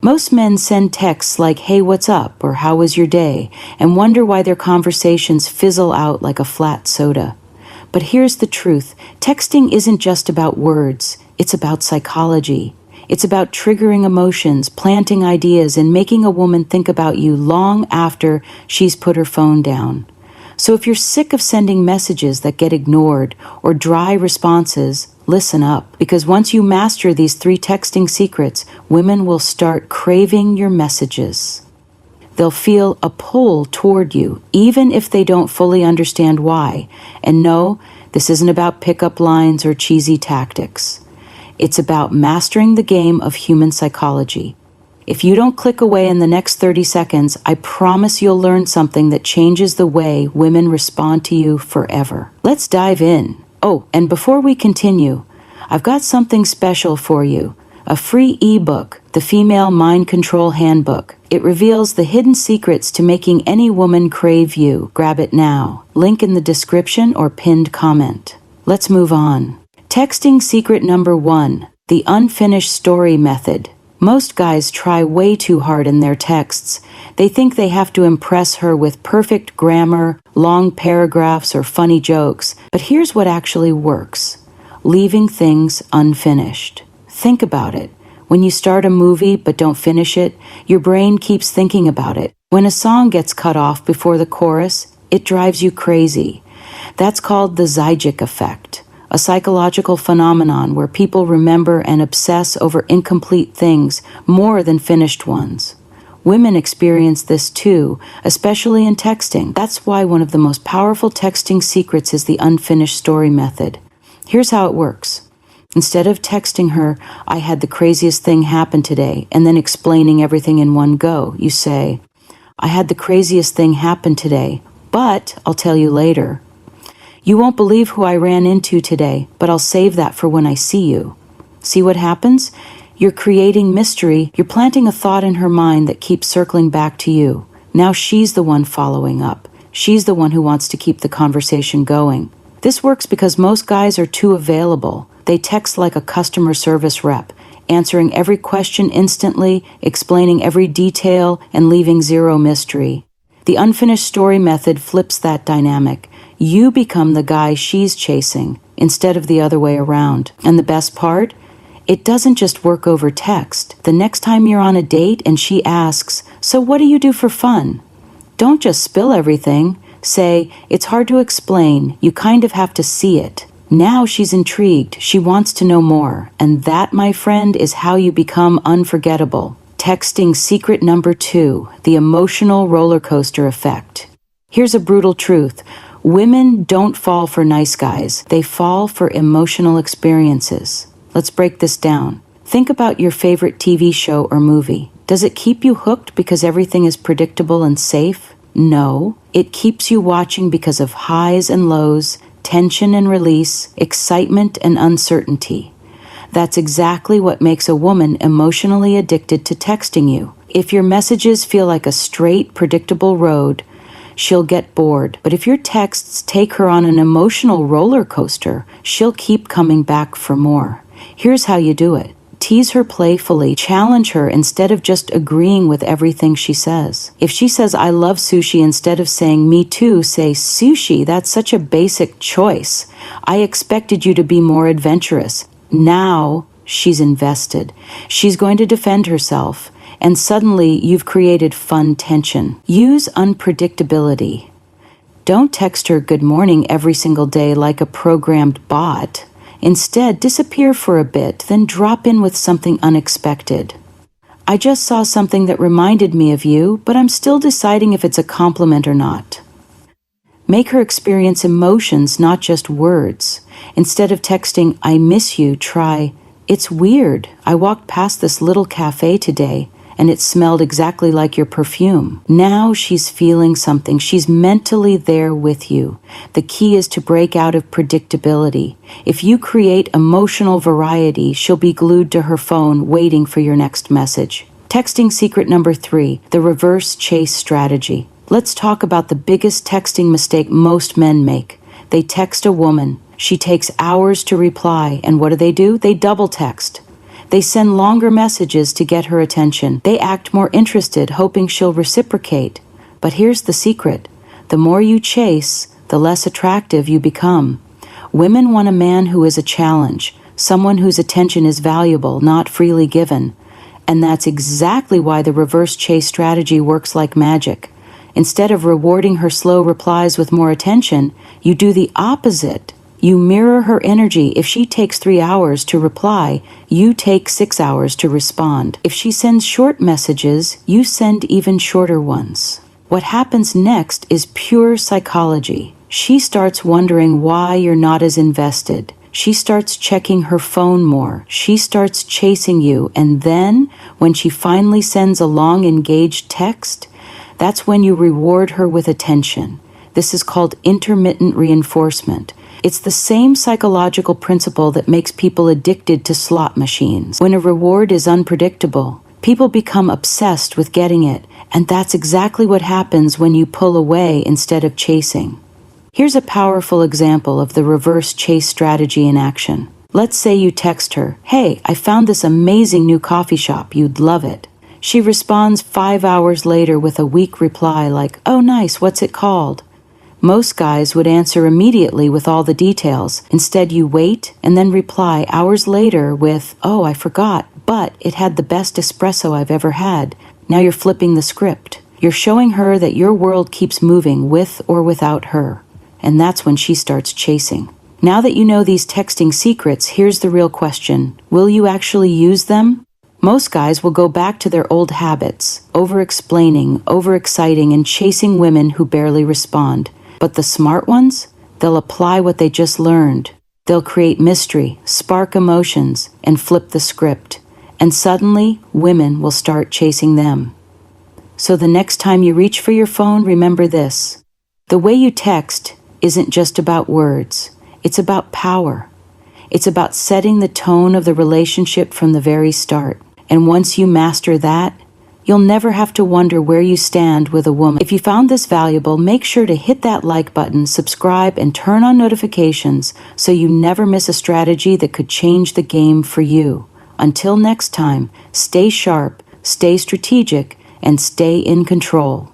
Most men send texts like, "Hey, what's up?" or "How was your day?" and wonder why their conversations fizzle out like a flat soda. But here's the truth. Texting isn't just about words. It's about psychology. It's about triggering emotions, planting ideas, and making a woman think about you long after she's put her phone down. So if you're sick of sending messages that get ignored or dry responses, listen up. Because once you master these 3 texting secrets, women will start craving your messages. They'll feel a pull toward you, even if they don't fully understand why. And no, this isn't about pickup lines or cheesy tactics. It's about mastering the game of human psychology. If you don't click away in the next 30 seconds, I promise you'll learn something that changes the way women respond to you forever. Let's dive in. Oh, and before we continue, I've got something special for you. A free ebook, The Female Mind Control Handbook. It reveals the hidden secrets to making any woman crave you. Grab it now. Link in the description or pinned comment. Let's move on. Texting secret number 1, the unfinished story method. Most guys try way too hard in their texts. They think they have to impress her with perfect grammar, long paragraphs, or funny jokes. But here's what actually works: leaving things unfinished. Think about it. When you start a movie but don't finish it, your brain keeps thinking about it. When a song gets cut off before the chorus, it drives you crazy. That's called the Zygic effect, a psychological phenomenon where people remember and obsess over incomplete things more than finished ones. Women experience this too, especially in texting. That's why one of the most powerful texting secrets is the unfinished story method. Here's how it works. Instead of texting her, "I had the craziest thing happen today," and then explaining everything in one go, you say, "I had the craziest thing happen today, but I'll tell you later. You won't believe who I ran into today, but I'll save that for when I see you." See what happens? You're creating mystery. You're planting a thought in her mind that keeps circling back to you. Now she's the one following up. She's the one who wants to keep the conversation going. This works because most guys are too available. They text like a customer service rep, answering every question instantly, explaining every detail, and leaving zero mystery. The unfinished story method flips that dynamic. You become the guy she's chasing, instead of the other way around. And the best part? It doesn't just work over text. The next time you're on a date and she asks, "So what do you do for fun?" Don't just spill everything. Say, "It's hard to explain. You kind of have to see it." Now she's intrigued. She wants to know more. And that, my friend, is how you become unforgettable. Texting secret number 2, the emotional roller coaster effect. Here's a brutal truth. Women don't fall for nice guys. They fall for emotional experiences. Let's break this down. Think about your favorite TV show or movie. Does it keep you hooked because everything is predictable and safe? No. It keeps you watching because of highs and lows, tension and release, excitement and uncertainty. That's exactly what makes a woman emotionally addicted to texting you. If your messages feel like a straight, predictable road, she'll get bored. But if your texts take her on an emotional roller coaster, she'll keep coming back for more. Here's how you do it. Tease her playfully, challenge her instead of just agreeing with everything she says. If she says, "I love sushi," instead of saying, "Me too," say, "Sushi, that's such a basic choice. I expected you to be more adventurous." Now she's invested. She's going to defend herself, and suddenly you've created fun tension. Use unpredictability. Don't text her "good morning" every single day like a programmed bot. Instead, disappear for a bit, then drop in with something unexpected. "I just saw something that reminded me of you, but I'm still deciding if it's a compliment or not." Make her experience emotions, not just words. Instead of texting, "I miss you," try, "It's weird. I walked past this little cafe today, and it smelled exactly like your perfume." Now she's feeling something. She's mentally there with you. The key is to break out of predictability. If you create emotional variety, she'll be glued to her phone waiting for your next message. Texting secret number 3, the reverse chase strategy. Let's talk about the biggest texting mistake most men make. They text a woman. She takes hours to reply, and what do? They double text. They send longer messages to get her attention. They act more interested, hoping she'll reciprocate. But here's the secret. The more you chase, the less attractive you become. Women want a man who is a challenge, someone whose attention is valuable, not freely given. And that's exactly why the reverse chase strategy works like magic. Instead of rewarding her slow replies with more attention, you do the opposite. You mirror her energy. If she takes 3 hours to reply, you take 6 hours to respond. If she sends short messages, you send even shorter ones. What happens next is pure psychology. She starts wondering why you're not as invested. She starts checking her phone more. She starts chasing you. And then, when she finally sends a long engaged text, that's when you reward her with attention. This is called intermittent reinforcement. It's the same psychological principle that makes people addicted to slot machines. When a reward is unpredictable, people become obsessed with getting it, and that's exactly what happens when you pull away instead of chasing. Here's a powerful example of the reverse chase strategy in action. Let's say you text her, "Hey, I found this amazing new coffee shop, you'd love it." She responds 5 hours later with a weak reply like, "Oh nice, what's it called?" Most guys would answer immediately with all the details. Instead, you wait and then reply hours later with, "Oh, I forgot, but it had the best espresso I've ever had." Now you're flipping the script. You're showing her that your world keeps moving with or without her. And that's when she starts chasing. Now that you know these texting secrets, here's the real question. Will you actually use them? Most guys will go back to their old habits, over-explaining, over-exciting, and chasing women who barely respond. But the smart ones, they'll apply what they just learned. They'll create mystery, spark emotions, and flip the script. And suddenly, women will start chasing them. So the next time you reach for your phone, remember this. The way you text isn't just about words. It's about power. It's about setting the tone of the relationship from the very start. And once you master that, you'll never have to wonder where you stand with a woman. If you found this valuable, make sure to hit that like button, subscribe, and turn on notifications so you never miss a strategy that could change the game for you. Until next time, stay sharp, stay strategic, and stay in control.